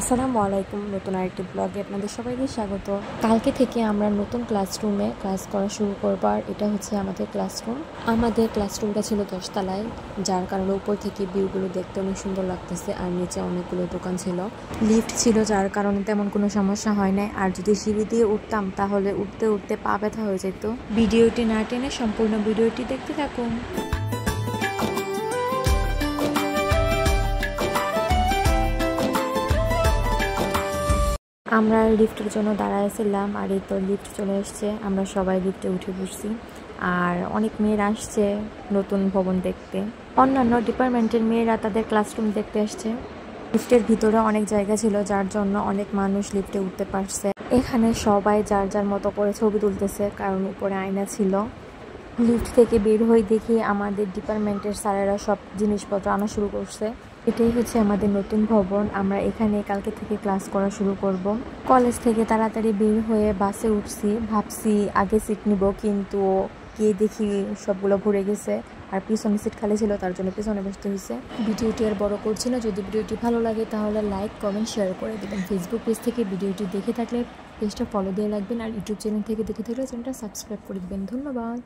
আসসালামু আলাইকুম। নতুন আরেকটি ব্লগে আপনাদের সবাইকে স্বাগত। কালকে থেকে আমরা নতুন ক্লাসরুমে ক্লাস করা শুরু করব। আর এটা হচ্ছে আমাদের ক্লাসরুম। আমাদের ক্লাসরুমটা ছিল 10 তলায়, যার কারণে উপর থেকে ভিউগুলো দেখতে অনেক সুন্দর লাগতেছে। আর নিচে অনেকগুলো দোকান ছিল, লিফট ছিল, যার কারণে তেমন কোনো সমস্যা হয় নাই। আর যদি সিঁড়ি দিয়ে উঠতাম তাহলে উঠতে উঠতে পা ব্যথা হয়ে যেত। ভিডিওটি না টেনে সম্পূর্ণ ভিডিওটি দেখতে থাকুন। আমরা লিফটের জন্য দাঁড়াইছিলাম, আর এই তো লিফট চলে এসছে। আমরা সবাই লিফটে উঠে বসছি। আর অনেক মেয়েরা আসছে নতুন ভবন দেখতে। অন্যান্য ডিপার্টমেন্টের মেয়েরা তাদের ক্লাসরুম দেখতে আসছে। লিফটের ভিতরে অনেক জায়গা ছিল, যার জন্য অনেক মানুষ লিফটে উঠতে পারছে। এখানে সবাই যার যার মতো করে ছবি তুলতেছে, কারণ উপরে আয়না ছিল। লিফট থেকে বের হয়ে দেখি আমাদের ডিপার্টমেন্টের স্যারেরা সব জিনিসপত্র আনা শুরু করছে। এটাই হচ্ছে আমাদের নতুন ভবন। আমরা এখানে কালকে থেকে ক্লাস করা শুরু করব। কলেজ থেকে তাড়াতাড়ি বের হয়ে বাসে উঠছি, ভাবছি আগে সিট নিব, কিন্তু গিয়ে দেখি সবগুলো ভরে গেছে। আর পিছনে সিট খালি ছিল, তার জন্য পিছনে বসতে হয়েছে। ভিডিওটি আর বড় করছি না। যদি ভিডিওটি ভালো লাগে তাহলে লাইক, কমেন্ট, শেয়ার করে দেবেন। ফেসবুক পেজ থেকে ভিডিওটি দেখে থাকলে পেজটা ফলো দিয়ে রাখবেন। আর ইউটিউব চ্যানেল থেকে দেখে থাকলে চ্যানেলটা সাবস্ক্রাইব করে দেবেন। ধন্যবাদ।